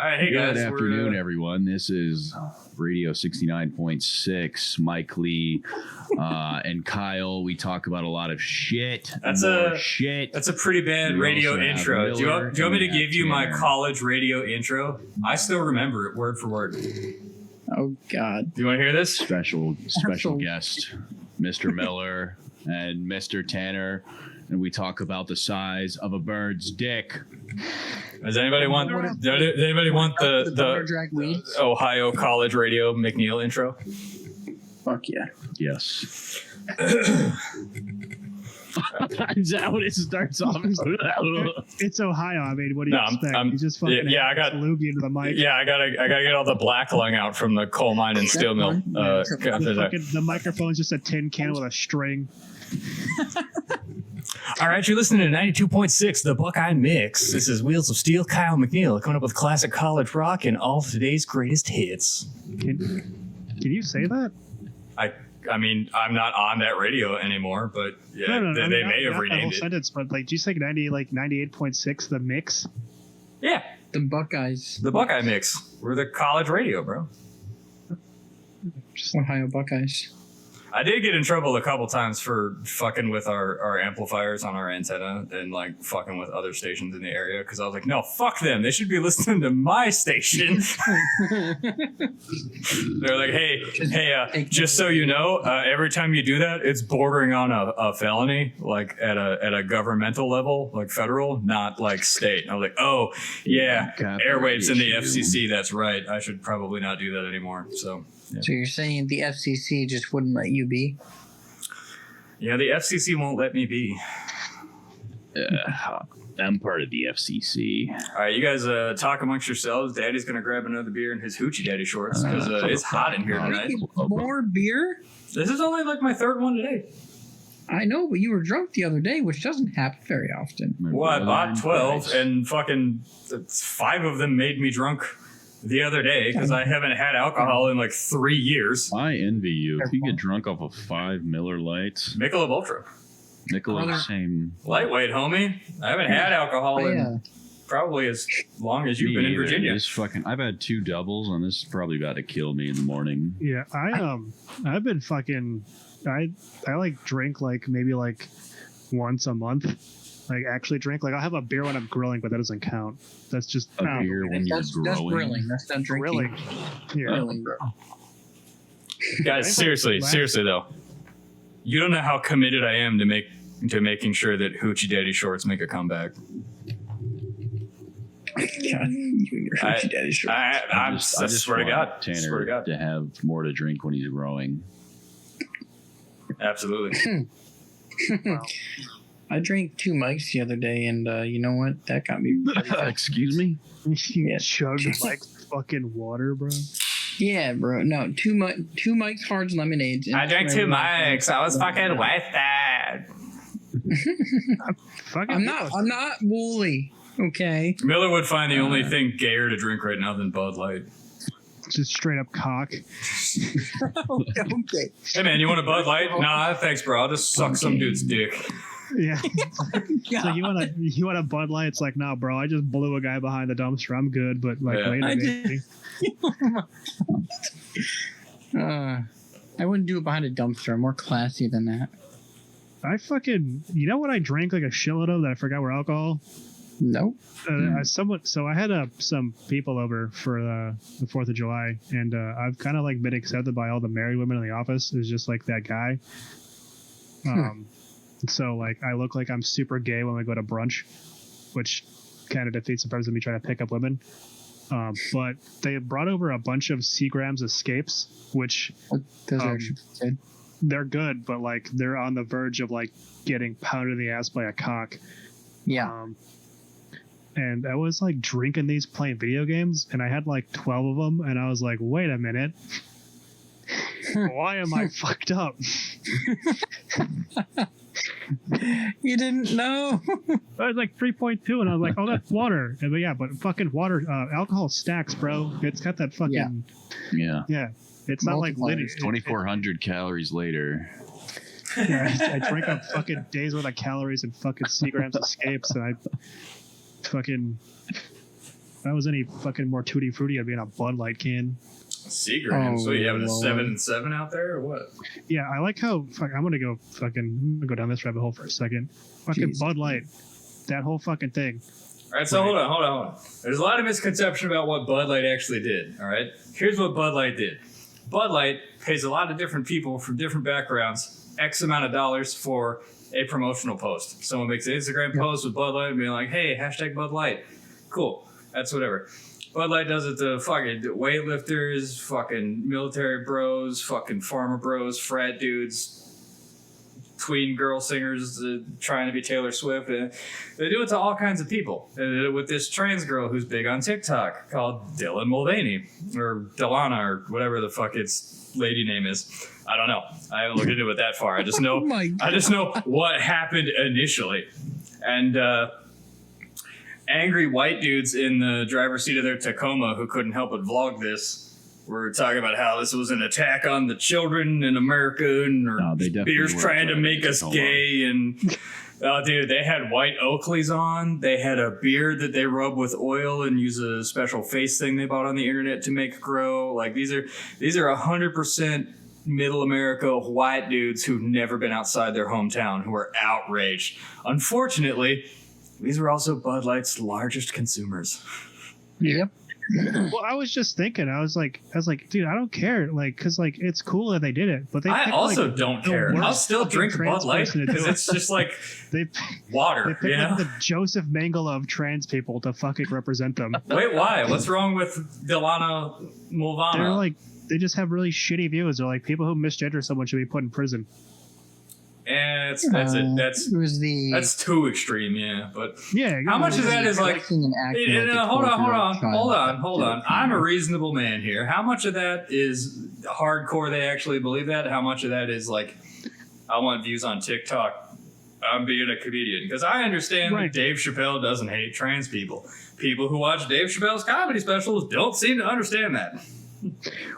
right, hey Good guys. afternoon, everyone. This is Radio 69.6. Mike Lee and Kyle. We talk about a lot of shit. That's a pretty bad We radio also have intro. Do you Miller, want me to and we give have you my Tanner. college radio intro? I still remember it word for word. Oh God! Do you want to hear this? Special guest, Mr. Miller and Mr. Tanner, and we talk about the size of a bird's dick. Does anybody want the drag weeds? Ohio College Radio McNeil intro? Fuck yeah! Yes. Is that what it starts off? It's Ohio. I mean, what do you No, expect? You just fucking I got loogie into the mic. Yeah, I gotta get all the black lung out from the coal mine and steel mill. The microphone's just a tin can with a string. All right, you're listening to 92.6, the Buckeye Mix. This is Wheels of Steel, Kyle McNeil, coming up with classic college rock and all of today's greatest hits. Can you say that? I mean, I'm not on that radio anymore, but yeah, No, they may have not that renamed whole it. sentence, but like, do you say 98.6, the mix? Yeah, The Buckeyes, the Buckeye Mix. We're the college radio, bro. just Ohio Buckeyes. I did get in trouble a couple times for fucking with our amplifiers on our antenna and like fucking with other stations in the area because I was like, no, fuck them. They should be listening to my station. They're like, hey, just so you know, every time you do that, it's bordering on a felony, like at a governmental level, like federal, not like state. And I was like, oh yeah, airwaves in the FCC. That's right. I should probably not do that anymore. So. Yeah. So you're saying the FCC just wouldn't let you be? Yeah, the FCC won't let me be. I'm part of the FCC. All right, you guys talk amongst yourselves. Daddy's going to grab another beer in his hoochie daddy shorts because it's hot in here tonight. More beer? This is only like my third one today. I know, but you were drunk the other day, which doesn't happen very often. Well, I bought 12 and fucking 5 of them made me drunk the other day because I haven't had alcohol in like 3 years. I envy you. If you get drunk off of 5 Miller Lights, Michelob Ultra. Michelob, same. Lightweight, homie. I haven't had alcohol in probably as long as you've been in Virginia. I've had 2 doubles, and this is probably about to kill me in the morning. Yeah, I've been fucking. I like drink like maybe like once a month. Like actually drink. Like I'll have a beer when I'm grilling, but that doesn't count. That's just A beer when you're That's growing. grilling. That's not drinking. grilling. Yeah. Grilling, bro. Guys, seriously though, you don't know how committed I am to making sure that Hoochie Daddy shorts make a comeback. God, you and your hoochie daddy shorts. I swear to God, Tanner swear to God, to have more to drink when he's growing. absolutely. I drank 2 mics the other day, and you know what? That got me. Excuse me? You chugged like fucking water, bro. Yeah, bro. No, 2 mics hard lemonades. and I drank 2 mics. I was fucking wasted. Fucking I'm not woolly. Okay. Miller would find the only thing gayer to drink right now than Bud Light. just straight up cock. Okay. Hey man, you want a Bud Light? Nah, thanks, bro. I'll just suck some dude's dick. Yeah. So you want a Bud Light? It's like, nah, bro. I just blew a guy behind the dumpster. I'm good, but like Yeah. later, maybe. I wouldn't do it behind a dumpster. I'm more classy than that. I fucking, you know what I drank like a shitload of that I forgot were alcohol? Nope. So I had some people over for the 4th of July, and I've kind of like been accepted by all the married women in the office as just like that guy. So like I look like I'm super gay when I go to brunch, which kind of defeats the purpose of me trying to pick up women. But they brought over a bunch of Seagram's Escapes, which Those are actually good. they're good, but like they're on the verge of like getting pounded in the ass by a cock. Yeah. And I was like drinking these, playing video games, and I had like 12 of them, and I was like, wait a minute. Why am I fucked up? You didn't know? I was like 3.2, and I was like, oh, that's water. And, but fucking water, alcohol stacks, bro. It's got that fucking... Yeah. It's not like linear. 2,400 calories later. Yeah, I drank a fucking day's worth of calories and fucking Seagram's Escapes, and I fucking... If I was any fucking more tutti frutti, I'd be in a Bud Light can. Seagrams. So you having a Lord. 7 and 7 out there or what? Yeah, I like how I'm gonna go down this rabbit hole for a second. Fucking Jeez. Bud Light, that whole fucking thing. All right, so hold on. There's a lot of misconception about what Bud Light actually did. All right, here's what Bud Light did. Bud Light pays a lot of different people from different backgrounds X amount of dollars for a promotional post. Someone makes an Instagram post with Bud Light and being like, "Hey, hashtag Bud Light." Cool, that's whatever. Bud Light does it to fucking weightlifters, fucking military bros, fucking farmer bros, frat dudes, tween girl singers trying to be Taylor Swift. And they do it to all kinds of people. They did it with this trans girl who's big on TikTok called Dylan Mulvaney or Delana or whatever the fuck its lady name is. I don't know. I haven't looked into it that far. I just know. Oh my God. I just know what happened initially, and angry white dudes in the driver's seat of their Tacoma who couldn't help but vlog this. We're talking about how this was an attack on the children in America, and No, they definitely beer's weren't trying to driving make us Tacoma. gay. And oh, dude, they had white Oakleys on. They had a beard that they rub with oil and use a special face thing they bought on the internet to make grow. Like these are 100% middle America white dudes who've never been outside their hometown who are outraged. Unfortunately, these were also Bud Light's largest consumers. Yep. Well, I was just thinking, I was like, dude, I don't care, like, cause like it's cool that they did it, but they. I picked, also like, don't the care. worst I'll still fucking drink trans Bud Light person to do because it. it's just like They water, picked you know? like the Joseph Mengele of trans people to fucking represent them. Wait, why? What's wrong with Delana Mulvana? They're like, they just have really shitty views. They're like, people who misgender someone should be put in prison. That's It was the that's too extreme, yeah. But Yeah. how much of that is like? collecting and acting like a Hold 12-year-old child. on. I'm a reasonable man here. How much of that is hardcore? They actually believe that. How much of that is like, I want views on TikTok. I'm being a comedian because I understand Right. that Dave Chappelle doesn't hate trans people. People who watch Dave Chappelle's comedy specials don't seem to understand that.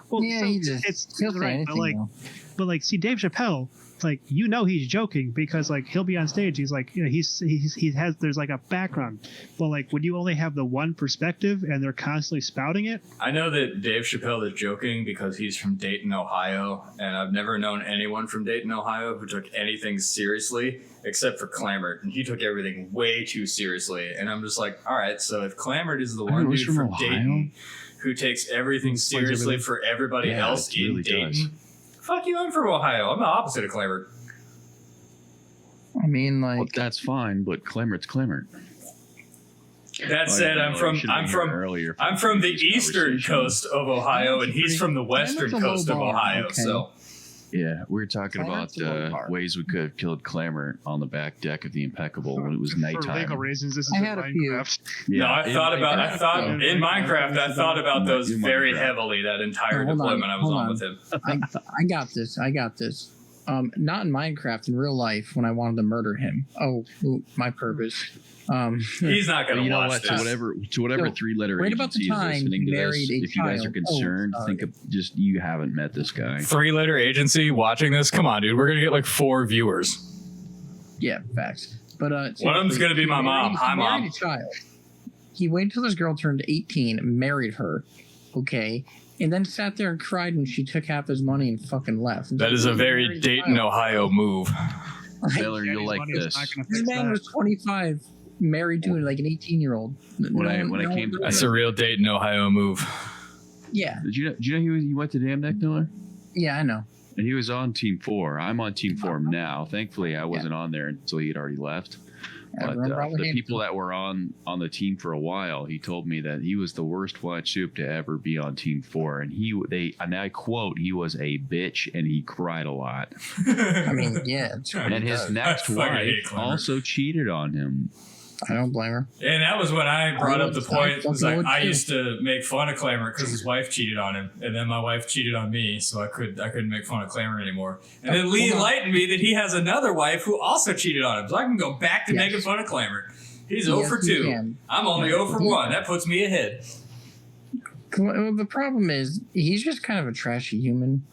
Well, Yeah, so he just he'll say right, anything. but like, see, Dave Chappelle, like, you know, he's joking because like he'll be on stage, he's like, you know, he has there's like a background, but like when you only have the one perspective and they're constantly spouting it. I know that Dave Chappelle is joking because he's from Dayton, Ohio, and I've never known anyone from Dayton, Ohio who took anything seriously except for Clammert, and he took everything way too seriously. And I'm just like, all right, so if Clammert is the I one was dude from from Ohio? Dayton who takes everything Explains seriously everything. for everybody Yeah, else it in really Dayton, does. fuck you, I'm from Ohio. I'm the opposite of Clammert. I mean, Well, like, that's fine, but Clemmert's Clemmer. That said, I'm from earlier. I'm from the this eastern conversation. coast of Ohio, and he's from the western Clammert's a low coast of bar, Ohio. okay. So Yeah, we were talking about Clemmer's a low bar. ways we could have killed Clemmer on the back deck of the Impeccable when it was For legal nighttime. reasons, this is I in had a few. Minecraft. no, I in thought Minecraft. in Minecraft, I thought about those In very Minecraft. heavily that entire Hold on, deployment I was hold on on. with him. I got this. Not in Minecraft, in real life, when I wanted to murder him. Oh, ooh, my purpose. He's not Well, going you to know watch what? this. To whatever So, three-letter right about the agency is time listening he to this, married a if you guys are child. concerned, Oh, think of just you haven't met this guy. 3-letter agency watching this? Come on, dude. We're going to get like 4 viewers. Yeah, facts. But One of them's gonna be my mom. Hi, Mom. He married a child. He waited till this girl turned 18, married her, okay, and then sat there and cried when she took half his money and fucking left. That is a very Married Dayton, child. Ohio move. Taylor, you'll like Money is this. not gonna This fix man that. was 25, married to like an 18-year-old. When I came to- That's a real Dayton, Ohio move. Yeah, Did you know he went to Dam Neck, Miller? yeah, I know. And he was on Team 4. I'm on Team 4 now. Thankfully, I wasn't on there until he had already left. But Everyone probably the hates people that were on the team for a while, he told me that he was the worst white soup to ever be on Team 4, and and I quote, he was a bitch and he cried a lot. I mean, yeah, it's what And he his does. next I fucking hate wife Clemmer. also cheated on him. I don't blame her. And that was when I brought up the point. It was like would I too. used to make fun of Clamor because his wife cheated on him, and then my wife cheated on me, so I couldn't make fun of Clamor anymore. And then Lee Hold on. enlightened me that he has another wife who also cheated on him, so I can go back to Yes. making fun of Clamor. He's 0 for Yes, you 2. can. I'm only 0 for 1. That puts me ahead. Well, the problem is he's just kind of a trashy human.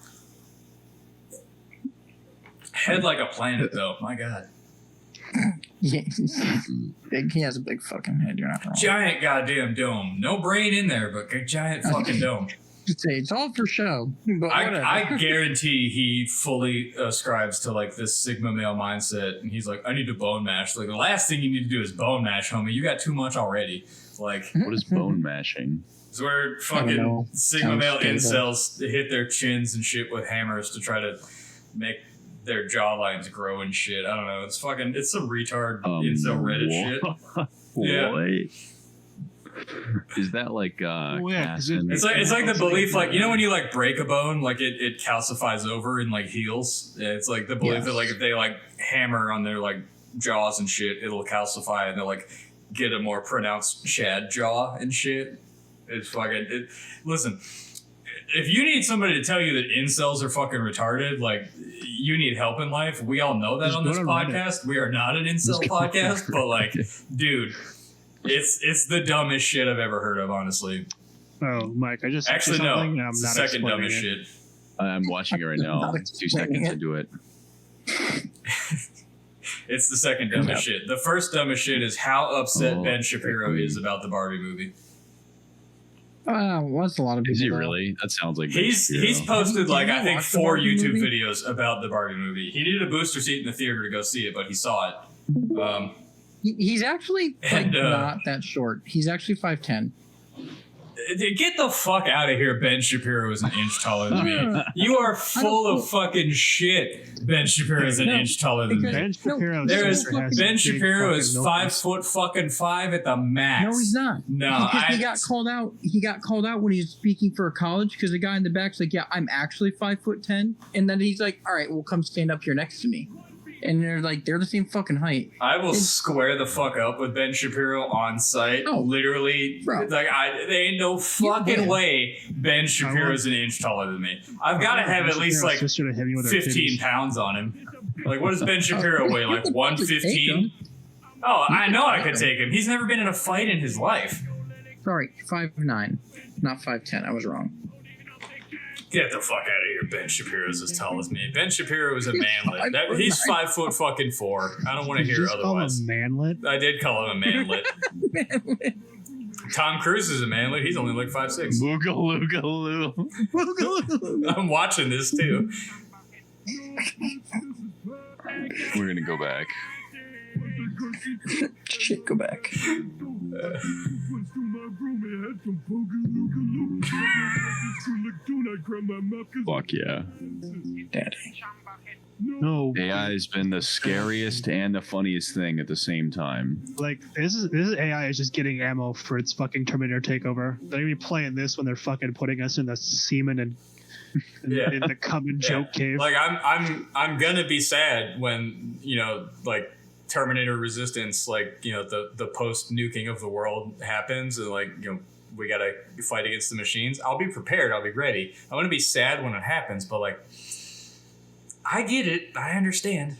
Head like a planet, though. My God. Yeah, big. He has a big fucking head. You're not wrong. Giant goddamn dome. No brain in there, but a giant fucking dome. It's all for show. But whatever. I guarantee he fully ascribes to like this Sigma male mindset, and he's like, I need to bone mash. Like the last thing you need to do is bone mash, homie. You got too much already. Like, What is bone mashing? it's where I fucking don't know. Sigma Sounds male stable. incels hit their chins and shit with hammers to try to make their jawlines grow and shit. I don't know. It's fucking. It's some retard incel Reddit shit. Yeah. What? Is that like yeah, 'cause acid? It's like the belief, like, you know, when you like break a bone, like it calcifies over and like heals. Yeah, it's like the belief that like if they like hammer on their like jaws and shit, it'll calcify and they'll like get a more pronounced shad jaw and shit. It's fucking. Listen, if you need somebody to tell you that incels are fucking retarded, like you need help in life. We all know that Just on go this to Reddit. podcast. We are not an incel podcast, but like, dude. It's the dumbest shit I've ever heard of, honestly. Oh, Mike, I just sent you Actually, no. something, and I'm It's not the second explaining dumbest it. shit. I'm watching it right now. Not 2 explaining seconds it. into it. It's the second dumbest shit. The first dumbest shit is how upset Oh, Ben Shapiro is about the Barbie movie. What's a lot of people. Is he though. really? That sounds like He's posted like Did you I think watch the 4 Barbie YouTube movie? videos about the Barbie movie. He needed a booster seat in the theater to go see it, but he saw it. He's actually like And, not that short. He's actually 5'10". Get the fuck out of here. Ben Shapiro is an inch taller than me. You are full of fucking shit. Ben Shapiro is an No, inch taller than because- me. Ben Shapiro There is has Ben big Shapiro fucking is nipples. 5'5" at the max. No, he's not. No, Because he got called out. He got called out when he was speaking for a college because the guy in the back's like, "Yeah, I'm actually 5'10", and then he's like, "All right, well, come stand up here next to me," and they're like, they're the same fucking height. I will square the fuck up with Ben Shapiro on site. Oh, literally, bro. like there ain't no fucking would. way Ben Shapiro is an inch taller than me. I've got to have Ben at least Shapiro's like sister to hit me with her 15 titties. pounds on him. Like, what does Ben Shapiro weigh? Like You could probably take 115? him. Oh, I know I could take him. He's never been in a fight in his life. Sorry, 5'9", not 5'10". I was wrong. Get the fuck out of here. Ben Shapiro's as tall as me. Ben Shapiro is a He's manlet. 5'9". He's 5'4". I don't want to Did you hear just call him otherwise. manlet? I did call him a manlet. Tom Cruise is a manlet. He's only like 5'6". Boogaloo. I'm watching this too. We're gonna go back. Shit, go back. Fuck yeah. Daddy. No, AI has been the scariest and the funniest thing at the same time. like this is AI is just getting ammo for its fucking Terminator takeover. They're gonna be playing this when they're fucking putting us in the semen and Yeah. in the cum and joke cave. Like I'm gonna be sad when, you know, like Terminator Resistance, like, you know, the post nuking of the world happens and like, you know, we gotta fight against the machines. I'll be prepared. I'll be ready. I want to be sad when it happens, but like, I get it. I understand.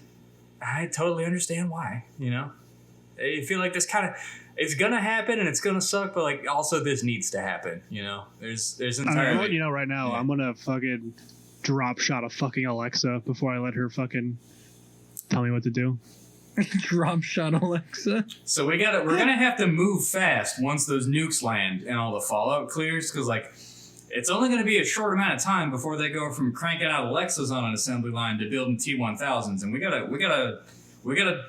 I totally understand why. You know, I feel like this kind of it's gonna happen and it's gonna suck, but like also this needs to happen. You know, there's I'm entirely. letting you know right now. Yeah. I'm gonna fucking drop shot a fucking Alexa before I let her fucking tell me what to do. Drop shot Alexa. So we're gonna have to move fast once those nukes land and all the fallout clears, because like it's only gonna be a short amount of time before they go from cranking out Alexas on an assembly line to building T1000s, and we gotta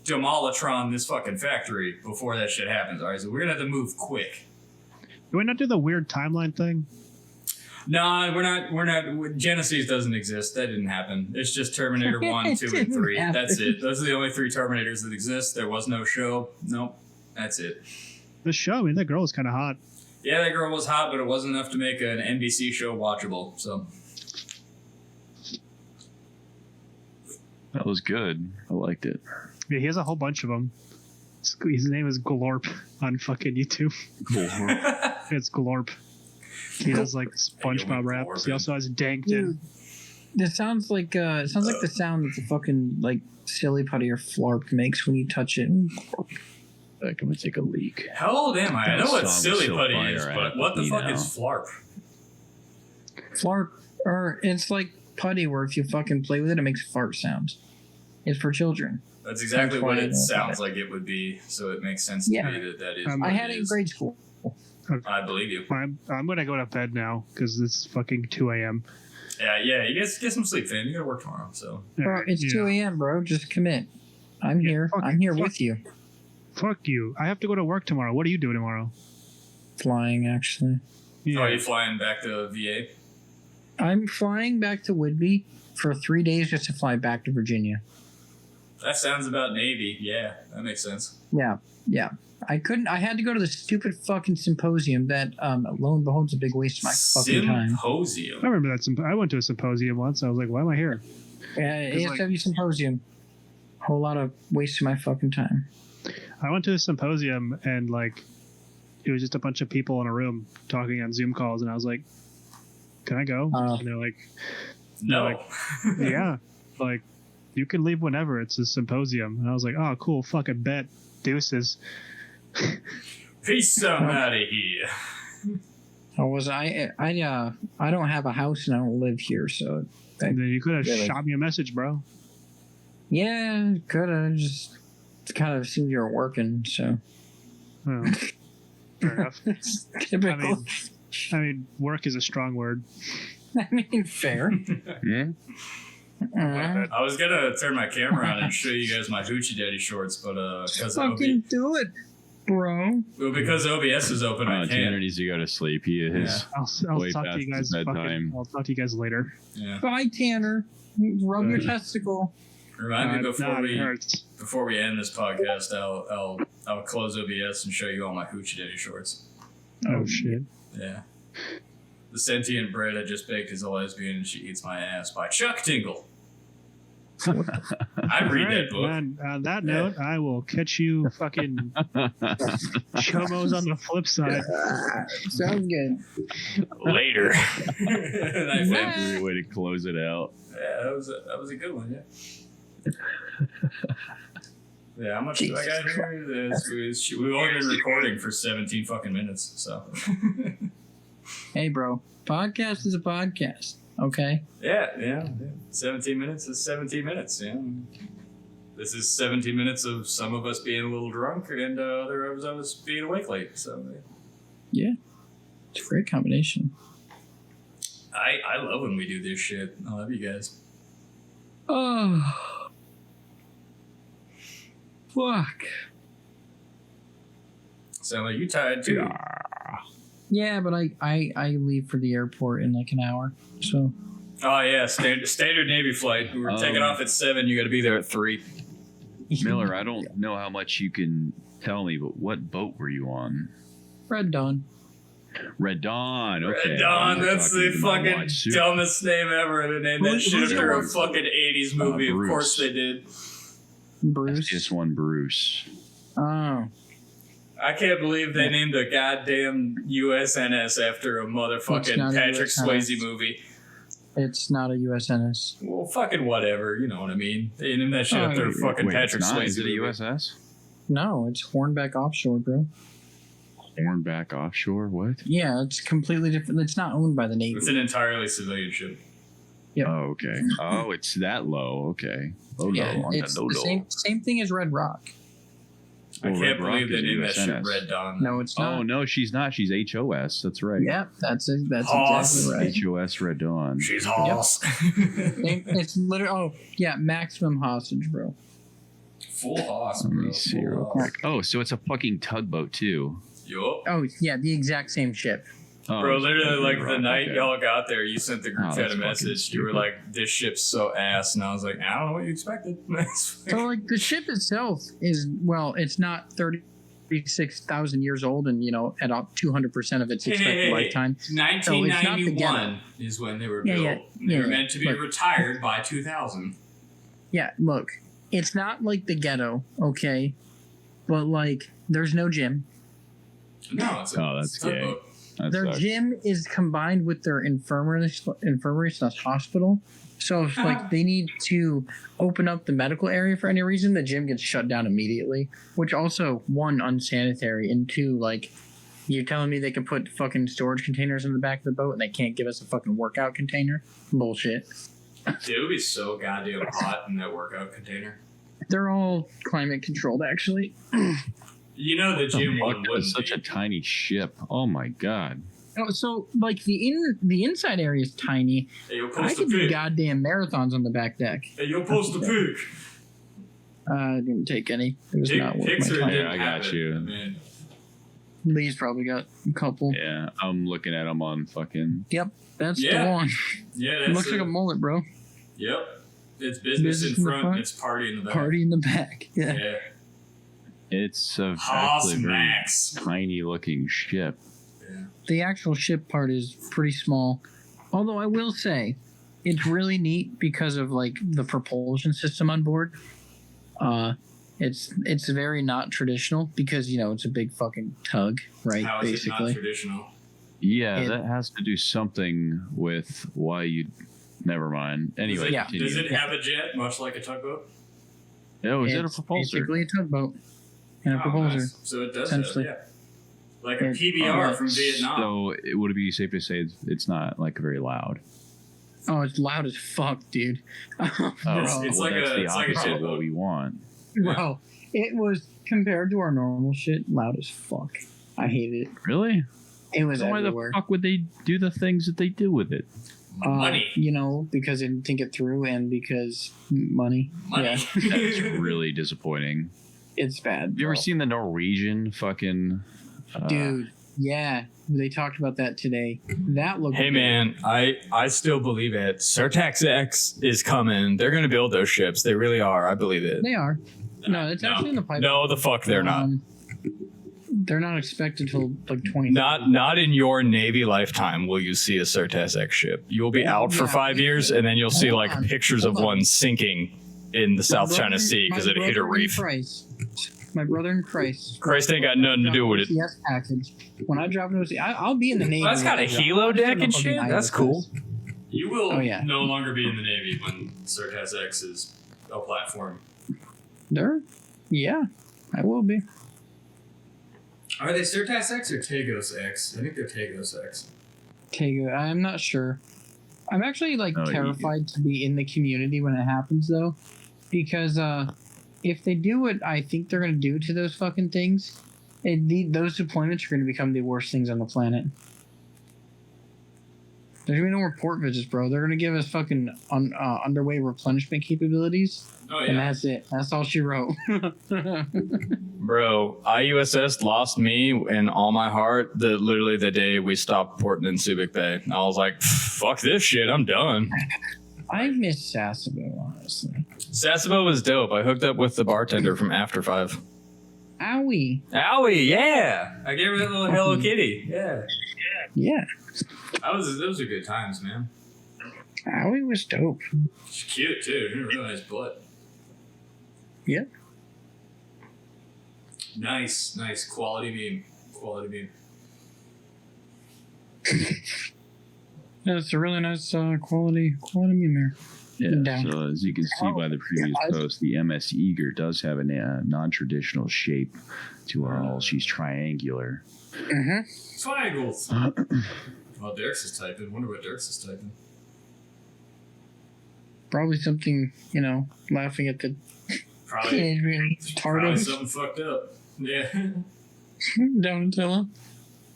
demolatron this fucking factory before that shit happens. All right, so we're gonna have to move quick. Do we not do the weird timeline thing? No, we're not. Genesis doesn't exist. That didn't happen. It's just Terminator 1, 2, and Didn't 3. happen. That's it. Those are the only 3 Terminators that exist. There was no show. Nope. That's it. The show, I mean, that girl is kind of hot. Yeah, that girl was hot, but it wasn't enough to make an NBC show watchable. So That was good. I liked it. Yeah, he has a whole bunch of them. His name is Glorp on fucking YouTube. Cool. It's Glorp. He does like SpongeBob Glorp, raps. He man. also has Dankton. Dude, this sounds like the sound that the fucking like silly putty or flarp makes when you touch it. I'm gonna take a leak. how old am I? I know what That silly song's so putty fire, is, I but have what to the pee fuck now. is flarp? Flarp, or it's like putty where if you fucking play with it, it makes fart sounds. It's for children. That's exactly That's what why I it know sounds about like it would be. So it makes sense to Yeah. me that is. I what I had it in is. grade school. I believe you. I'm gonna go to bed now because it's fucking 2 a.m. Yeah. You guys get some sleep, fam. You gotta work tomorrow, so. Bro, it's Yeah. 2 a.m., bro. Just commit. I'm here. fuck- I'm here fuck- with you. Fuck you. I have to go to work tomorrow. What are you doing tomorrow? Flying, actually. Oh, are you flying back to VA? I'm flying back to Whidbey for 3 days just to fly back to Virginia. That sounds about Navy. Yeah, that makes sense. Yeah. I had to go to the stupid fucking symposium that, lo and behold, is a big waste of my fucking time. I Symposium. remember that. I went to a symposium once. I was like, why am I here? Yeah, 'Cause, ASW symposium. Whole lot of waste of my fucking time. I went to a symposium and like it was just a bunch of people in a room talking on Zoom calls, and I was like, "Can I go?" And they're like, No. "Yeah, like you can leave whenever. It's a symposium." And I was like, "Oh, cool, fucking bet, deuces." Peace out of here. I don't have a house and I don't live here, so And then you could have Really? shot me a message, bro. yeah, could have just kind of assumed you were working. So Oh, fair enough. it's typical. I mean, work is a strong word. I mean, fair. Yeah. I was gonna turn my camera on and show you guys my Hoochie Daddy shorts, but Fucking do it, bro. because OBS is open, I Tanner can't. needs to go to sleep. He is. I'll Way talk to past you guys. his bedtime. I'll talk to you guys later. Yeah. Bye, Tanner. Rub your testicle. Remind me Nah, it hurts. before we end this podcast, I'll close OBS and show you all my Hoochie Daddy shorts. Oh shit. Yeah. The Sentient Bread I Just Baked is a Lesbian and She Eats My Ass by Chuck Tingle. I read Alright, that book. man, on that note, I will catch you fucking chomos on the flip side. Sounds good. Later. Nice, man. Great way to close it out. Yeah, that was a good one, yeah. Yeah, how much do I got here? We've only been recording for 17 fucking minutes, so. Hey, bro. Podcast is a podcast. Okay. Yeah. 17 minutes is 17 minutes, yeah. This is 17 minutes of some of us being a little drunk and other of us being awake late, so. Yeah. It's a great combination. I love when we do this shit. I love you guys. Oh. Fuck. Sound like you tired too. Yeah, but I leave for the airport in like an hour. So Oh yeah, standard Navy flight. We're taking off at 7. You got to be there at 3. Miller, I don't know how much you can tell me, but what boat were you on? Red Dawn. Red Dawn. Okay. Red Dawn. I'm That's the talking about fucking watch suit. dumbest name ever. They named that Who's shit after a yours? fucking 80s movie. Of Bruce. course they did. Bruce. Just one Bruce. Oh. I can't believe they named a goddamn USNS after a It's motherfucking not a Patrick USNS. Swayze movie. It's not a USNS. Well, fucking whatever. You know what I mean? They named that shit Oh, after a fucking Wait, Patrick it's not. Swayze Is it a movie. USS? No, it's Hornbeck Offshore, bro. Hornback Offshore? What? Yeah, it's completely different. It's not owned by the Navy. It's an entirely civilian ship. Yep. Oh, okay. Oh, it's that low. Okay. Low, Yeah, low, on it's the low, the low. same thing as Red Rock. I Well, can't Red Rock believe they is a named that shit USNS. Red Dawn. No, it's not. Oh, no, she's not. She's HOS. That's right. Yep, that's Hoss. exactly right. HOS Red Dawn. She's Hoss. It's literally. Oh, yeah, maximum hostage, bro. Full Hoss, Let bro. me see Full real Hoss. quick. Oh, so it's a fucking tugboat, too. Yup. Oh, yeah, the exact same ship. Oh, Bro, it's literally, Red like, Rock, the night okay. y'all got there, you sent the group Oh, chat that's a fucking message. You were stupid. like, this ship's so ass. And I was like, I don't know what you expected. So, like, the ship itself is, well, it's not 36,000 years old and, you know, at up 200% of its expected lifetime. 1991 is when they were Yeah, built. yeah, They were yeah, meant to be look. retired by 2000. Yeah, look, it's not like the ghetto, okay? But, like, there's no gym. No, it's Oh, that's it's a gay. tugboat. That Their sucks. gym is combined with their infirmary/hospital. So if like they need to open up the medical area for any reason, the gym gets shut down immediately. Which also, one, unsanitary, and two, like, you're telling me they can put fucking storage containers in the back of the boat and they can't give us a fucking workout container? Bullshit. Dude, it would be so goddamn hot in that workout container. They're all climate controlled, actually. You know the gym Fuck, one that would was such a tiny ship. Oh my god. Oh, so like the inside area is tiny. Hey, you'll I post a could do pic. goddamn marathons on the back deck. Hey, you'll post a pic. I didn't take any. It was not worth Pics my are time. didn't I got happen. you. I mean, Lee's probably got a couple. Yeah, I'm looking at them on fucking. Yep, that's Yeah. the one. yeah, It that's looks like a mullet, bro. Yep. It's business in front. It's party in the back. Party in the back. Yeah. Yeah. It's a Haas actually very Max. tiny looking ship. The actual ship part is pretty small. Although I will say, it's really neat because of like the propulsion system on board. It's very not traditional because it's a big fucking tug, right? How is it not Basically. traditional? Yeah, It- that has to do something with why you. Never mind. Anyway, Yeah. continue. Does it have a jet, much like a tugboat? Oh, is it a It's propulsor? basically a tugboat and a Oh, propulsor. nice. So it does have, Essentially. yeah. Like a It- PBR from Vietnam. So, would it be safe to say it's not like very loud? Oh, it's loud as fuck, dude. Oh, Bro. It's well, like that's a- the it's like a opposite of what tugboat. we want. Bro, it was compared to our normal shit, loud as fuck. I hated it. Really? It was So why the everywhere. fuck would they do the things that they do with it? Money. Because they didn't think it through and because money. Money. Yeah, That's really disappointing. it's bad. Have you ever bro. seen the Norwegian fucking? Dude, yeah. They talked about that today. That looked Hey good. man, I still believe it. Surtax X is coming. They're gonna build those ships. They really are. I believe it. They are. No, it's actually in the pipeline. No, the fuck they're not. They're not expected till like 20. Not in your Navy lifetime will you see a Surtax X ship. You will be out for Yeah. 5 years, and then you'll see Hold like on. pictures of Hold on. one sinking in the South China Sea because it hit a reef. My brother in Christ. Christ ain't got nothing to do with it. CS package. When I drop into I'll be in the Navy. Well, that's got a when I drop. helo I'll just deck end and up on shit? the That's ISS. cool. You will Oh, yeah. no longer be in the Navy when Surtax X is a platform. There? Yeah, I will be. Are they Surtax X or Tagos X? I think they're Tagos X. Tego, I'm not sure. I'm actually like Oh, terrified to be in the community when it happens though, because if they do what I think they're gonna do to those fucking things, those deployments are gonna become the worst things on the planet. There's gonna be no more port visits, bro. They're gonna give us fucking underway replenishment capabilities, Oh and yeah. that's it. That's all she wrote. Bro, IUSS lost me and all my heart literally the day we stopped porting in Subic Bay. I was like, fuck this shit, I'm done. I miss Sasebo, honestly. Sasebo was dope. I hooked up with the bartender from After 5. Owie. Owie, yeah. I gave her that little Hello Kitty. Yeah. Yeah. Those are good times, man. Owie was dope. She's cute too. Really nice butt. Yep. Nice quality meme. Quality meme. Yeah, it's a really nice quality meme there. Yeah. Down. So as you can see by the previous post, the MS Eager does have a non-traditional shape to her hull. She's triangular. Mm-hmm. Triangles. Well, Dirks is typing. Wonder what Dirks is typing. Probably something, laughing at the Probably teenage mutant Probably tardos. something fucked up. Yeah. Donatello.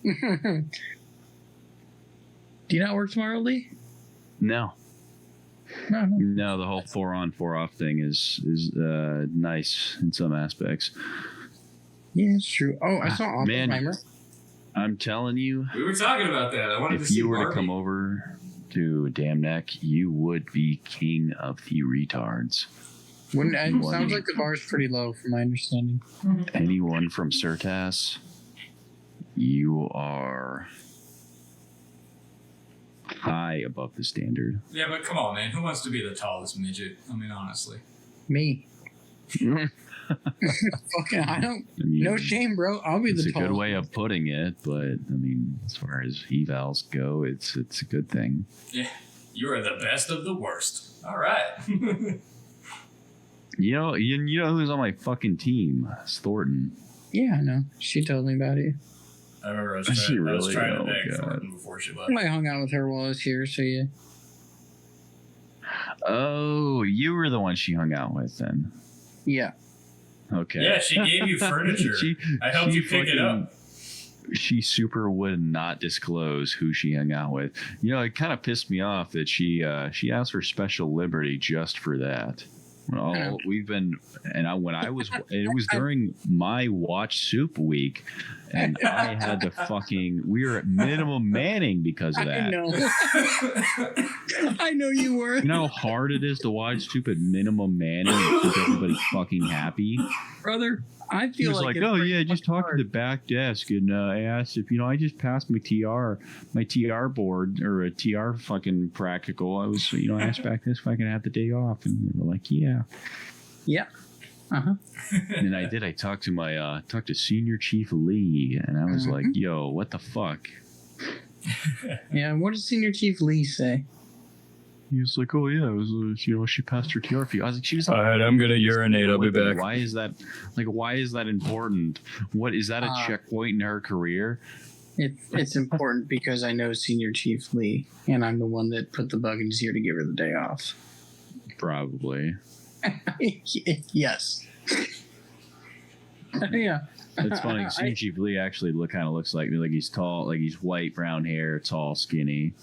Do you not work tomorrow, Lee? No, No. no, the whole 4-on 4-off thing is nice in some aspects. Yeah, it's true. Oh, I saw Man. Oppenheimer. I'm telling you, We were talking about that. I wanted to if see you were to Barbie. come over to Damn Neck, you would be king of the retards. Sounds like the bar's pretty low, from my understanding. Anyone from Surtas, you are high above the standard. Yeah, but come on, man. Who wants to be the tallest midget? I mean, honestly. Me. Fucking, I don't. I mean, No shame, bro. I'll be it's the a good tallest. way of putting it, but I mean, as far as evals go, it's a good thing. Yeah. You are the best of the worst. All right. You know who's on my fucking team? It's Thornton. Yeah, I know. She told me about it. I remember I was Is she trying, I was really? trying to Oh, beg God. Thornton before she left. I hung out with her while I was here, so yeah. Oh, you were the one she hung out with then. Yeah. Okay. Yeah, she gave you furniture. I helped you pick it up. She super would not disclose who she hung out with. You know, it kind of pissed me off that she asked for special liberty just for that. Well, we've been, and it was during my watch soup week, and I had to we were at minimum manning because of that. I know. I know you were. You know how hard it is to watch soup at minimum manning and keep everybody fucking happy? Brother, I He feel was like, it's oh pretty yeah, just talk to hard. the back desk, and I asked if I just passed my TR board or a TR fucking practical. I was I asked back this if I could have the day off, and they were like, yeah. Yeah. Uh-huh. And I did. I talked to Senior Chief Lee, and I was like, yo, what the fuck? Yeah, what did Senior Chief Lee say? He was like, oh yeah, it was she passed her TR fee. I was like, she was All right, I'm gonna urinate. I'll be back. Why is that important? What is that a checkpoint in her career? It's important because I know Senior Chief Lee, and I'm the one that put the bug in his ear to give her the day off. Probably. Yes. Yeah. It's funny. Senior Chief Lee actually kind of looks like me. Like he's tall, like he's white, brown hair, tall, skinny.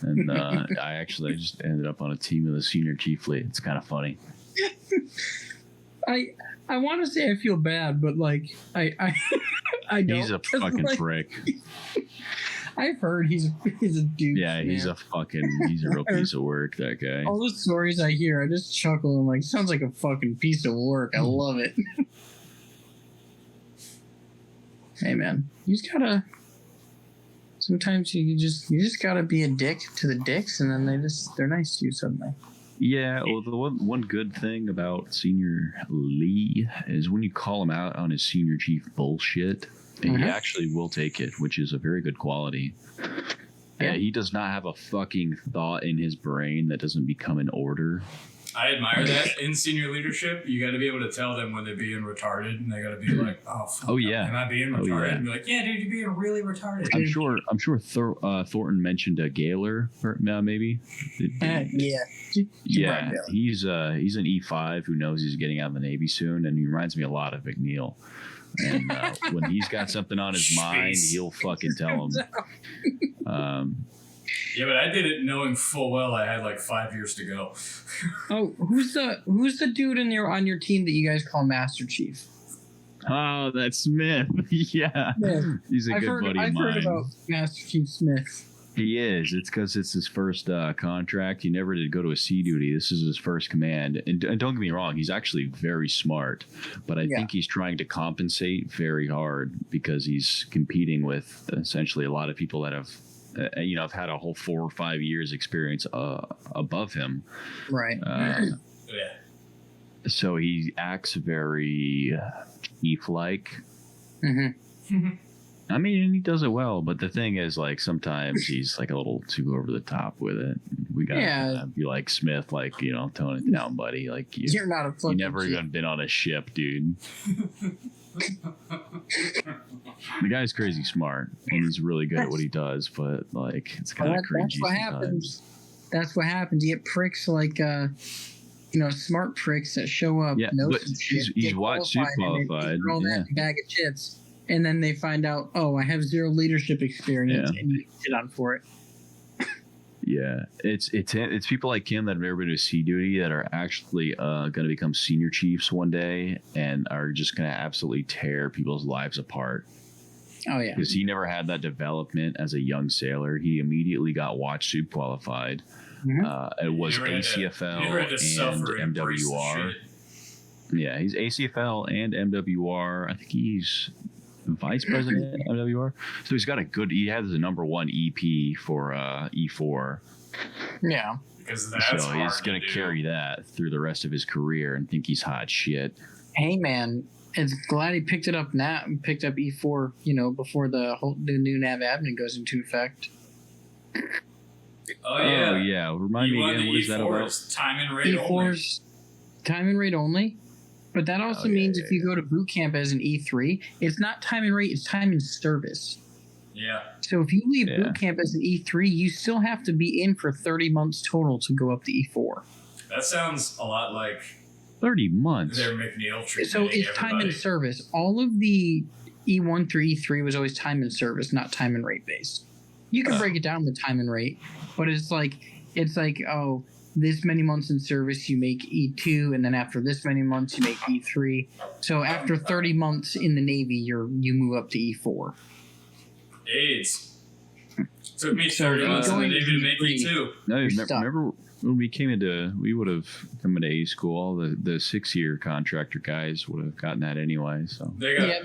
And I just ended up on a team with a Senior Chief Lee. It's kind of funny. I want to say I feel bad, but like I don't. He's a fucking prick. I've heard he's a douche. Yeah, he's a real piece of work, that guy. All the stories I hear, I just chuckle and like, sounds like a fucking piece of work. I love it. Hey man, you just gotta. Sometimes you just gotta be a dick to the dicks, and then they're nice to you suddenly. Yeah, well, the one good thing about Senior Lee is when you call him out on his Senior Chief bullshit, he actually will take it, which is a very good quality. Yeah, he does not have a fucking thought in his brain that doesn't become an order. I admire that in senior leadership. You got to be able to tell them when they're being retarded, and they got to be like, "Oh, fuck, yeah, am I being retarded?" And be like, "Yeah, dude, you're being really retarded." I'm sure Thornton mentioned Gaylor, maybe. Yeah, he's an E5 who knows he's getting out of the Navy soon, and he reminds me a lot of McNeil. And when he's got something on his mind, he'll fucking tell him. Yeah, but I did it knowing full well I had like 5 years to go. Oh, who's the dude on your team that you guys call Master Chief? Oh, that's Smith. Yeah, he's a good buddy of mine. I've heard about Master Chief Smith. He is. It's because it's his first contract. He never did go to a sea duty. This is his first command. And don't get me wrong, he's actually very smart. But I think he's trying to compensate very hard because he's competing with essentially a lot of people that have, have had a whole 4 or 5 years experience above him. Right. So he acts very Chief-like. Mm-hmm. I mean, and he does it well, but the thing is, like, sometimes he's like a little too over the top with it. We gotta be like Smith, like, tone it down, buddy. Like, you're not a fucking. You never even been on a ship, dude. The guy's crazy smart, and he's really good at what he does, but like, it's kind of cringy. That's what happens. That's what happens. You get pricks like, smart pricks that show up. Yeah, but he's watch suit qualified. All that in a bag of chips. And then they find out, oh, I have 0 leadership experience, and you sit on for it. Yeah, it's people like him that have never been to sea duty that are actually going to become senior chiefs one day and are just going to absolutely tear people's lives apart. Oh yeah, because he never had that development as a young sailor. He immediately got watch soup qualified. Mm-hmm. It was ACFL and MWR. Yeah, he's ACFL and MWR. I think he's vice president at MWR. So he's got he has the number 1 EP for E4. Yeah. Because that's so he's going to carry that through the rest of his career and think he's hot shit. Hey man, it's glad he picked it up now. Picked up E4, before the new nav admin goes into effect. Oh yeah. Remind me again, what is that about? Time and rate E4's time and rate only. But that also means if you go to boot camp as an E3, it's not time and rate, it's time and service. Yeah. So if you leave boot camp as an E3, you still have to be in for 30 months total to go up to E4. That sounds a lot like 30 months. They're McNeil treatment. So it's time in service. All of the E1 through E3 was always time in service, not time and rate based. You can break it down with time and rate, but it's like oh, this many months in service you make E2, and then after this many months you make E3. So after 30 months in the Navy, you move up to E4. AIDS. Took me 30 months in the Navy to make E2. No, remember when we would have come into A school, the 6-year contractor guys would have gotten that anyway. So they got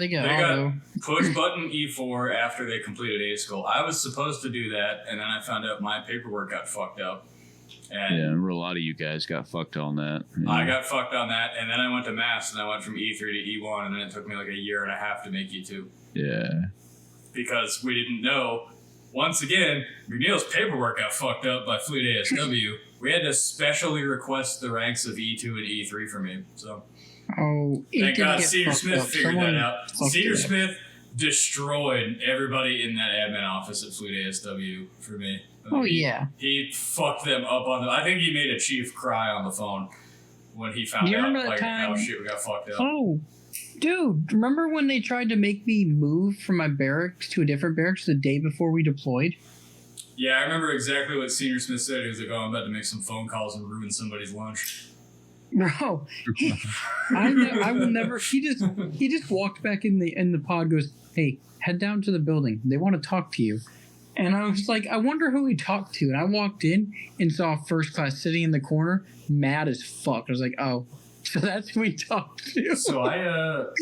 push button E4 after they completed A school. I was supposed to do that, and then I found out my paperwork got fucked up. And yeah, I remember a lot of you guys got fucked on that. Yeah. I got fucked on that, and then I went to mass, and I went from E3 to E1, and then it took me like a year and a half to make E2. Yeah. Because we didn't know. Once again, McNeil's paperwork got fucked up by Fleet ASW. We had to specially request the ranks of E2 and E3 for me. So, thank God Cedar Smith figured that out. Cedar Smith destroyed everybody in that admin office at Fleet ASW for me. He fucked them up on the. I think he made a chief cry on the phone when he found out like how shit we got fucked up. Oh, dude, remember when they tried to make me move from my barracks to a different barracks the day before we deployed? Yeah, I remember exactly what Senior Smith said. He was like, "Oh, I'm about to make some phone calls and ruin somebody's lunch." Bro, I will never. He just walked back in the pod. Goes, "Hey, head down to the building. They want to talk to you." And I was like, I wonder who he talked to. And I walked in and saw first class sitting in the corner, mad as fuck. I was like, oh, so that's who he talked to. So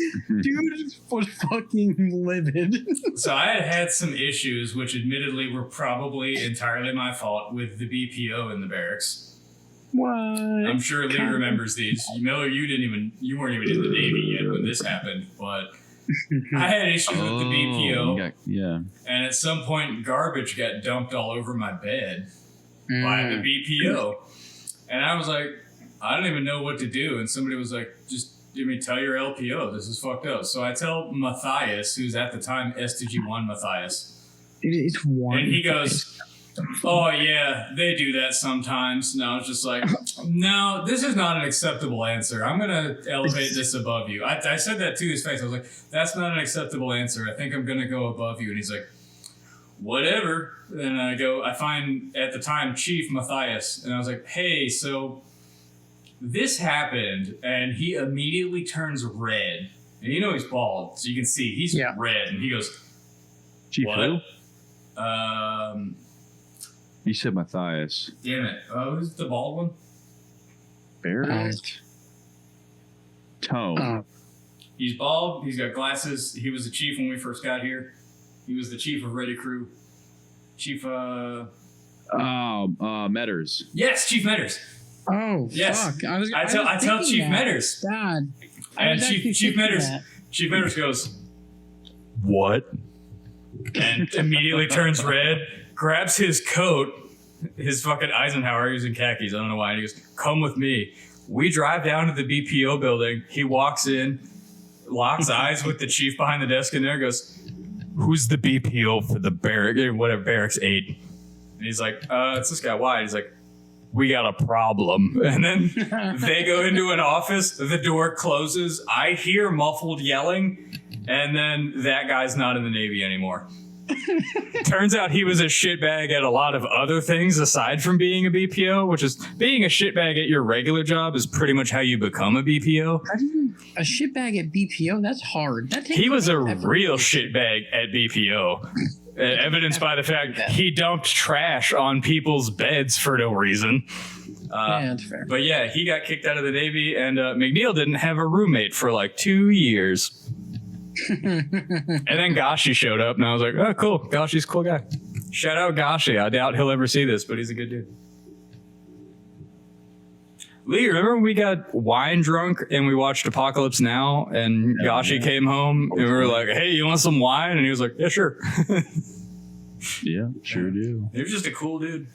dude was fucking livid. So I had some issues, which admittedly were probably entirely my fault, with the BPO in the barracks. What? I'm sure Lee remembers these. Miller, you weren't even in the Navy yet when this happened, but I had issues with the BPO. And at some point, garbage got dumped all over my bed by the BPO. And I was like, I don't even know what to do. And somebody was like, just tell your LPO. This is fucked up. So I tell Matthias, who's at the time STG-1 Matthias. It's one. And he goes, oh, yeah, they do that sometimes. And I was just like, no, this is not an acceptable answer. I'm going to elevate this above you. I said that to his face. I was like, that's not an acceptable answer. I think I'm going to go above you. And he's like, whatever. And I find at the time Chief Matthias. And I was like, hey, so this happened. And he immediately turns red. And he's bald. So you can see he's red. And he goes, Chief what? Who? You said Matthias. Damn it. Who's the bald one? Barrett? Tone. He's bald. He's got glasses. He was the chief when we first got here. He was the chief of Ready Crew. Chief, Metters. Yes, Chief Metters. Oh, yes. Fuck. I tell Chief Metters. God. And Chief Metters goes, what? And immediately turns red. Grabs his coat, his fucking Eisenhower, he was in khakis, I don't know why, and he goes, come with me. We drive down to the BPO building. He walks in, locks eyes with the chief behind the desk in there, goes, who's the BPO for the barracks 8? And he's like, it's this guy. Why? He's like, we got a problem. And then they go into an office, the door closes, I hear muffled yelling, and then that guy's not in the Navy anymore. Turns out he was a shitbag at a lot of other things aside from being a BPO, which is being a shitbag at your regular job is pretty much how you become a BPO. A shitbag at BPO? That's hard. He was a real shitbag at BPO. Evidenced by the fact he dumped trash on people's beds for no reason. Yeah, that's fair. But yeah, he got kicked out of the Navy, and McNeil didn't have a roommate for like 2 years. And then Gashi showed up, and I was like, oh, cool. Gashi's a cool guy. Shout out Gashi. I doubt he'll ever see this, but he's a good dude. Lee, remember when we got wine drunk and we watched Apocalypse Now, and Gashi came home, and we were like, hey, you want some wine? And he was like, yeah, sure. Yeah, sure do. He was just a cool dude.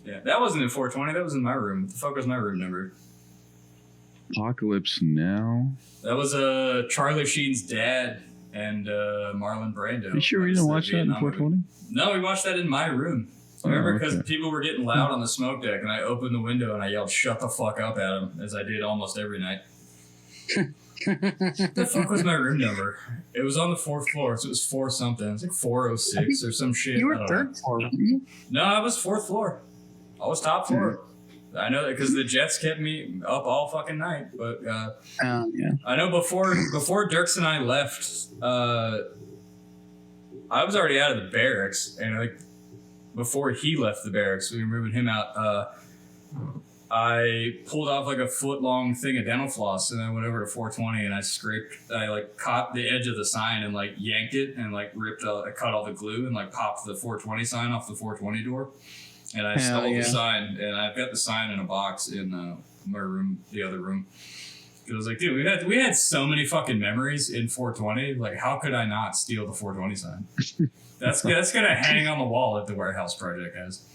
Yeah, that wasn't in 420. That was in my room. What the fuck was my room number? Apocalypse Now? That was Charlie Sheen's dad and Marlon Brando. You sure we didn't watch that in 420? No, we watched that in my room. I remember because people were getting loud on the smoke deck, and I opened the window and I yelled, "Shut the fuck up," at them, as I did almost every night. The fuck was my room number? It was on the 4th floor, so it was 4 something. It was like 406 or some shit. You I were don't third know. floor, weren't you? No, I was 4th floor. I was top floor. I know that because the Jets kept me up all fucking night. But Yeah. I know before Dirks and I left, I was already out of the barracks, and like before he left the barracks, we were moving him out. I pulled off like a foot-long thing of dental floss, and I went over to 420, and I caught the edge of the sign and like yanked it and like I cut all the glue and like popped the 420 sign off the 420 door, and I Hell stole yeah. the sign, and I've got the sign in a box in my room, the other room. It was like, dude, we had so many fucking memories in 420. Like, how could I not steal the 420 sign? That's gonna hang on the wall at the warehouse project, guys.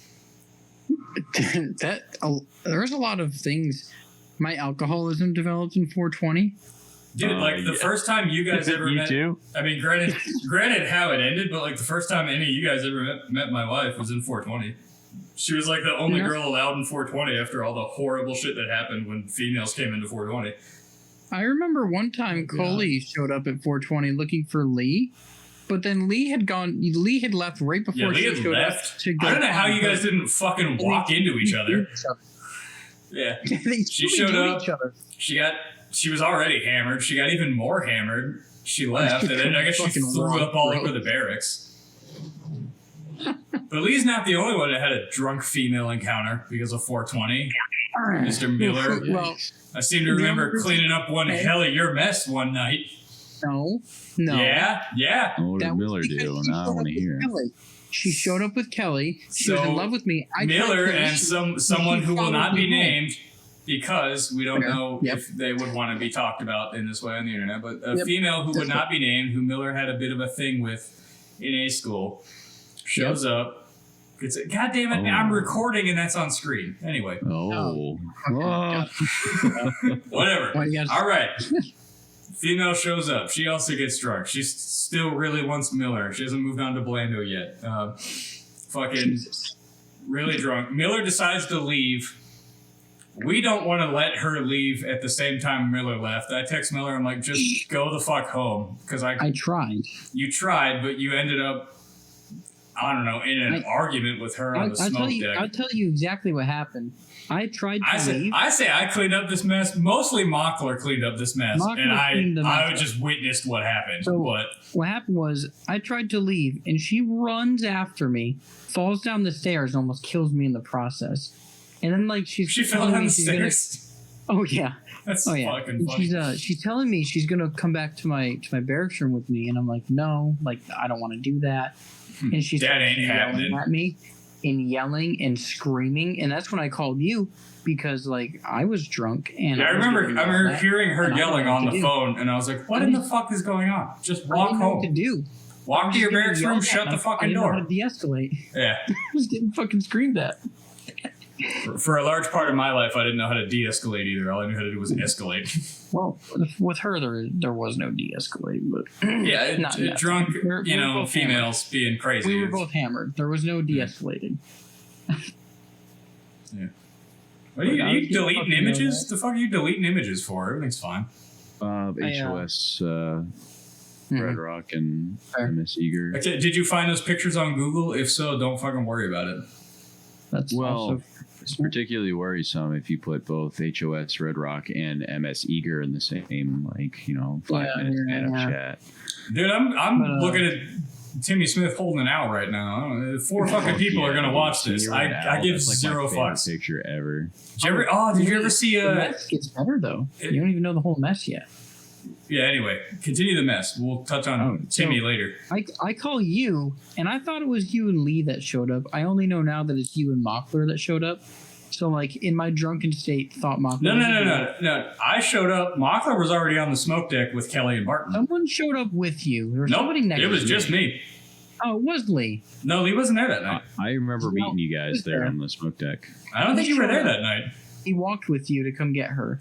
There's a lot of things. My alcoholism developed in 420. Dude, like the first time you guys ever You met. too? I mean, granted how it ended, but like the first time any of you guys ever met my wife was in 420. She was like the only Yeah. girl allowed in 420 after all the horrible shit that happened when females came into 420. I remember one time Coley showed up at 420 looking for Lee, but then Lee had left right Yeah, before Lee she had showed left. up to go. I don't know how you guys didn't fucking walk into each other. Yeah. She showed up. She was already hammered. She got even more hammered. She left, and then I guess she Fucking threw up all road. over the barracks. But Lee's not the only one that had a drunk female encounter because of 420. Mr. Miller. Well, I seem to remember cleaning up one hell of your mess one night. no. Yeah. What did That was Miller because do? she Now I showed want up to with hear. Kelly. She showed up with Kelly. She was So, in love with me. I tried Miller to- and someone who will not be named because we don't Okay. know Yep. if they would want to be talked about in this way on the internet, but a Yep. female who would not be named, who Miller had a bit of a thing with in A school, shows up. It's God damn it! Oh. I'm recording and that's on screen. Anyway, Oh. God. whatever. Why you gotta- All right. Female shows up. She also gets drunk. She still really wants Miller. She hasn't moved on to Blando yet. Fucking really drunk. Miller decides to leave. We don't want to let her leave at the same time Miller left. I text Miller. I'm like, just go the fuck home. Because I tried. you tried, but you ended up, I don't know, in an argument with her on the I'll smoke deck. I'll tell you exactly what happened. I tried to leave. I say I cleaned up this mess. Mostly Mockler cleaned up this mess, Mockler and cleaned the mess I up. just witnessed what happened. So- but What happened was I tried to leave, and she runs after me, falls down the stairs, and almost kills me in the process. And then like she fell telling down me the she's gonna- stairs. oh yeah. That's Oh yeah. fucking And funny. she's telling me she's gonna come back to my barracks room with me, and I'm like, no, like I don't want to do that. And she's That ain't yelling happening. at me and yelling and screaming, and that's when I called you because like I was drunk and Yeah, I was remember getting yelled at, hearing her and I yelling didn't know on what the to do. phone, and I was like, "What I in the didn't- fuck is going on? Just I walk didn't know what to home. do. Walk to your Getting barracks room. yelled at, Shut and the I fucking didn't know how door." to de-escalate. Yeah. I was getting fucking screamed at. For a large part of my life, I didn't know how to de-escalate either. All I knew how to do was escalate. Well, with her, there was no de-escalate, but Yeah, Not yet. drunk, We're both females being crazy. we were both hammered. There was no de-escalating. What are you, Like, I you was getting deleting fucking images? yelled at. The fuck are you deleting images for? Everything's fine. HOS, Mhm. Red Rock, and Fair. MS Eager. Okay, did you find those pictures on Google? If so, don't fucking worry about it. That's Well, also it's particularly worrisome if you put both HOS, Red Rock, and MS Eager in the same, 5-minute span of yeah. chat. Dude, I'm But, looking at Timmy Smith holding an owl right now. I don't know, 4 fucking people are gonna watch this. I give That's like zero my favorite fucks. picture ever. Did you ever see the mess gets better though. You don't even know the whole mess yet. Yeah, anyway, continue the mess. We'll touch on Oh, Timmy so- later. I call you, and I thought it was you and Lee that showed up. I only know now that it's you and Mockler that showed up. So like in my drunken state, thought Mockler. No. I showed up. Mockler was already on the smoke deck with Kelly and Barton. Someone showed up with you. There was Nope, somebody next it was to just you. me. Oh, it was Lee. No, Lee wasn't there that night. I remember No, meeting you guys was there there. on the smoke deck. I don't think you were there that night. He walked with you to come get her.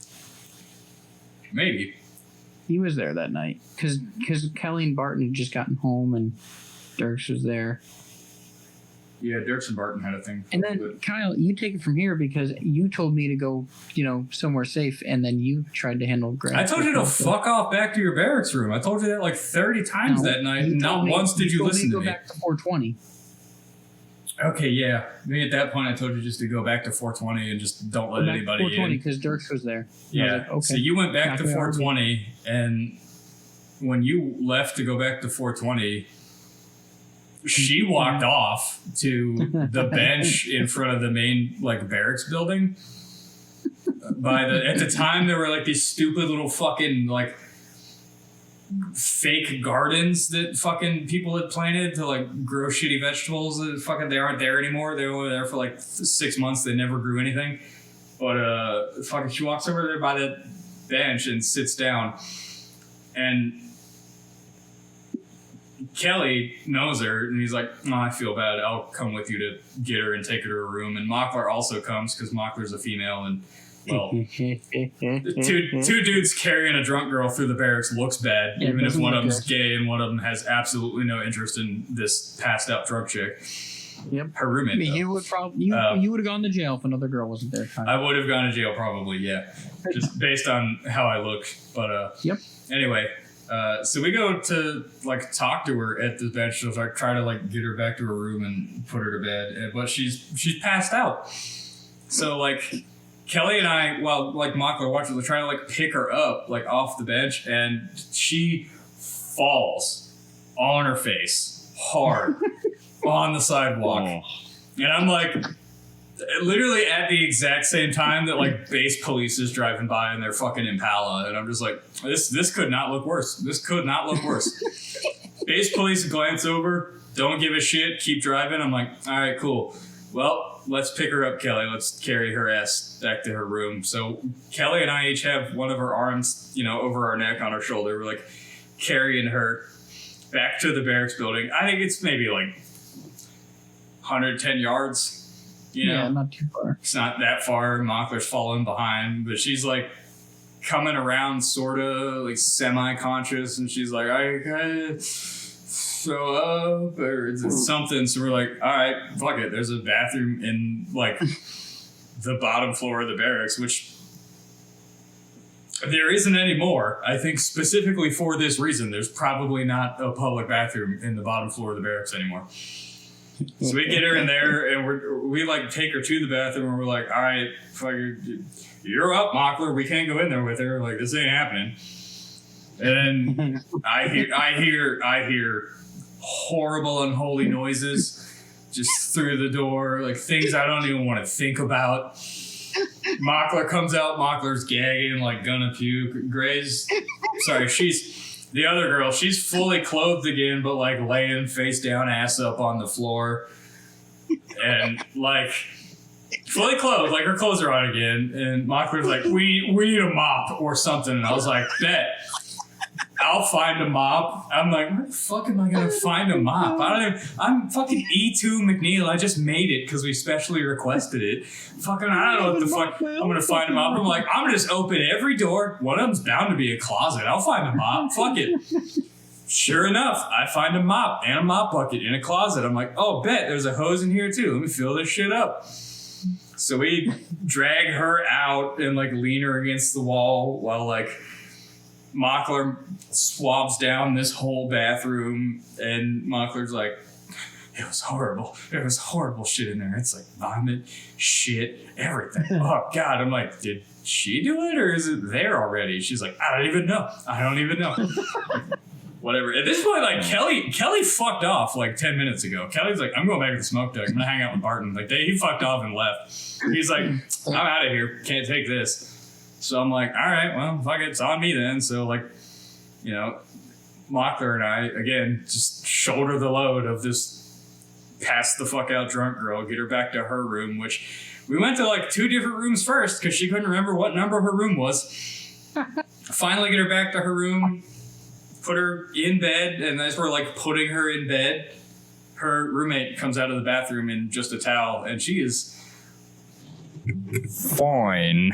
Maybe. He was there that night because Kelly and Barton had just gotten home and Dirks was there. Yeah, Dirks and Barton had a thing. And then Kyle, you take it from here because you told me to go, somewhere safe, and then you tried to handle Greg. I told you to fuck off back to your barracks room. I told you that like 30 times that night. Not once did you listen to me. Go back to 420. Okay, yeah. Maybe at that point I told you just to go back to 420 and just don't let anybody 420 in. because Dirks was there. Yeah. Like, okay. So you went back to 420, and when you left to go back to 420, she walked off to the bench in front of the main barracks building. At the time there were like these stupid little fucking fake gardens that fucking people had planted to grow shitty vegetables that they aren't there anymore. They were only there for 6 months. They never grew anything. But she walks over there by that bench and sits down, and Kelly knows her, and he's like, "Oh, I feel bad. I'll come with you to get her and take her to her room." And Mockler also comes because Mockler's a female, and well, two dudes carrying a drunk girl through the barracks looks bad, even if one of them's gay and one of them has absolutely no interest in this passed out drunk chick. Yep. Her roommate. You would probably you would have gone to jail if another girl wasn't there. I would have gone to jail probably, yeah, just based on how I look. But yep. Anyway. So we go to talk to her at the bench to try to get her back to her room and put her to bed, but she's passed out. So Kelly and I, while Mockler watches, we try to pick her up off the bench, and she falls on her face hard on the sidewalk, and I'm literally at the exact same time that base police is driving by in their fucking Impala, and I'm just this could not look worse. This could not look worse. Base police glance over, don't give a shit, keep driving. I'm all right, cool. Well, let's pick her up, Kelly. Let's carry her ass back to her room. So Kelly and I each have one of her arms, over our neck on our shoulder. We're carrying her back to the barracks building. I think it's maybe 110 yards. Yeah, not too far. It's not that far. Mockler's following behind, but she's coming around sort of semi-conscious, and she's I throw up or it's something. So we're all right, fuck it. There's a bathroom in the bottom floor of the barracks, which there isn't anymore. I think specifically for this reason, there's probably not a public bathroom in the bottom floor of the barracks anymore. So we get her in there, and we take her to the bathroom, and we're all right, fuck, you're up, Mockler. We can't go in there with her. This ain't happening. And then I hear horrible, unholy noises just through the door, things I don't even want to think about. Mockler comes out. Mockler's gagging, gonna puke. Gray's, sorry, the other girl, she's fully clothed again, but laying face down, ass up on the floor. And fully clothed, her clothes are on again. And Mockler's we need a mop or something. And I was bet. I'll find a mop. I'm where the fuck am I gonna find a mop? I'm fucking E2 McNeil. I just made it because we specially requested it. Fucking, I don't know what the fuck I'm gonna find a mop. I'm I'm gonna just open every door. One of them's bound to be a closet. I'll find a mop. Fuck it. Sure enough, I find a mop and a mop bucket in a closet. I'm oh, bet there's a hose in here too. Let me fill this shit up. So we drag her out and lean her against the wall while Mockler swabs down this whole bathroom, and Mockler's it was horrible. There was horrible shit in there. It's vomit, shit, everything. Oh, God. I'm did she do it, or is it there already? She's I don't even know. Whatever. At this point, Kelly fucked off 10 minutes ago. Kelly's I'm going back to the smoke deck. I'm going to hang out with Barton. He fucked off and left. He's I'm out of here. Can't take this. So I'm all right, well, fuck it, it's on me then. So Mockler and I, again, just shoulder the load of this pass the fuck out drunk girl, get her back to her room, which we went to 2 different rooms first because she couldn't remember what number her room was. Finally get her back to her room, put her in bed, and as we're putting her in bed, her roommate comes out of the bathroom in just a towel, and she is fine.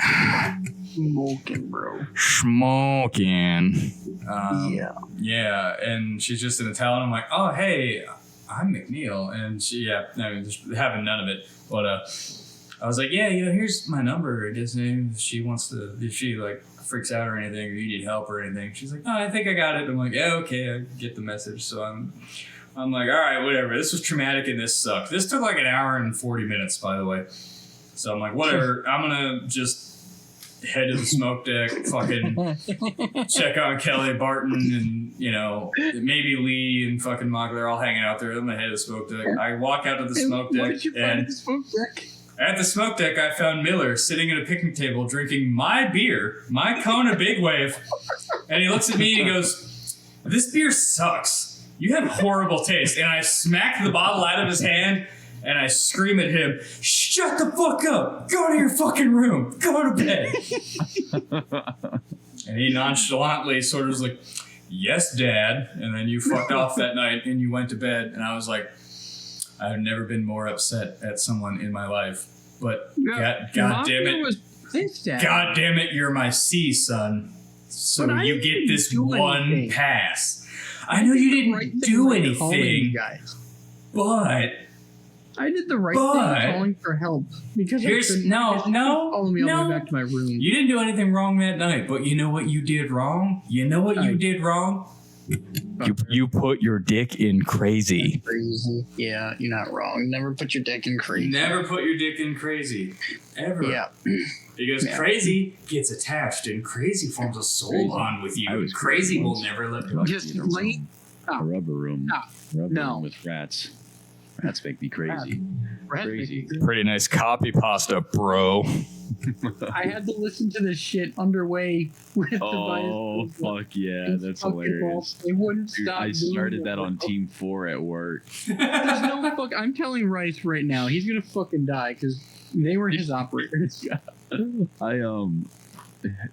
Smoking, bro. Smoking. Yeah. Yeah, and she's just in a towel, and I'm oh, hey, I'm McNeil. And she, just having none of it. But I was like, yeah, here's my number. I guess if she wants to, if she like freaks out or anything, or you need help or anything. She's like, no, I think I got it. I'm like, yeah, okay, I get the message. So I'm like, all right, whatever. This was traumatic and this sucked. This took like an hour and 40 minutes, by the way. So I'm like, whatever. I'm gonna just head to the smoke deck, fucking check on Kelly Barton and, maybe Lee and fucking Mock. They're all hanging out there. I'm gonna head to the smoke deck. I walk out to the smoke deck, and at the smoke deck, I found Miller sitting at a picnic table drinking my beer, my Kona Big Wave. And he looks at me and he goes, this beer sucks. You have horrible taste. And I smack the bottle out of his hand and I scream at him, shut the fuck up. Go to your fucking room. Go to bed. And he nonchalantly sort of was like, yes, Dad. And then you fucked off that night and you went to bed. And I was like, I've never been more upset at someone in my life. But God damn it. God damn it, you're my C, son. So you get this one pass. I know you didn't do anything. But I did the right thing calling for help because follow me all the way back to my room. You didn't do anything wrong that night, but you know what you did wrong? You did wrong? You put your dick in crazy. Crazy. Yeah, you're not wrong. Never put your dick in crazy. Never put your dick in crazy. Ever. Yeah. Because crazy gets attached and crazy forms a soul bond with you. And crazy will never let go. Just late. A rubber room. Room with rats. Rats make me crazy. Crazy. Pretty nice copy pasta, bro. I had to listen to this shit underway with the bias. Fuck yeah, that's hilarious. They wouldn't stop. I started that on Team 4 at work. There's no fuck. I'm telling Rice right now, he's gonna fucking die because they were his operators.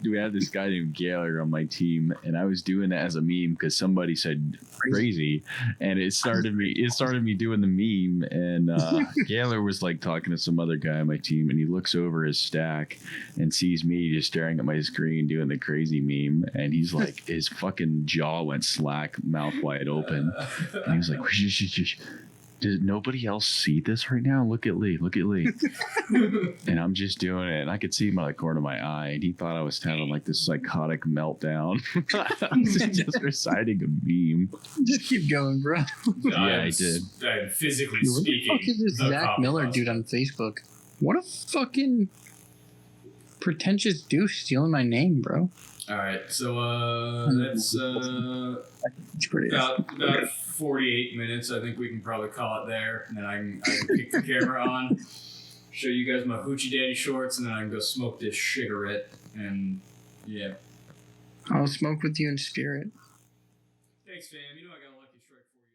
We had this guy named Gaylor on my team, and I was doing it as a meme because somebody said crazy, and it started me doing the meme, and Gaylor was like talking to some other guy on my team, and he looks over his stack and sees me just staring at my screen doing the crazy meme, and he's like, his fucking jaw went slack, mouth wide open, and he was like, did nobody else see this right now? Look at Lee. And I'm just doing it. And I could see him out of the corner of my eye. And he thought I was having like this psychotic meltdown. I was just reciting a meme. Just keep going, bro. Yeah, I did. Physically Dude, speaking. what the fuck is this Zach Miller dude on Facebook? What a fucking pretentious douche stealing my name, bro. All right, so that's about 48 minutes. I think we can probably call it there, and then I can kick the camera on, show you guys my hoochie daddy shorts, and then I can go smoke this cigarette. And yeah, I'll smoke with you in spirit. Thanks, fam. You know I got a lucky strike for you.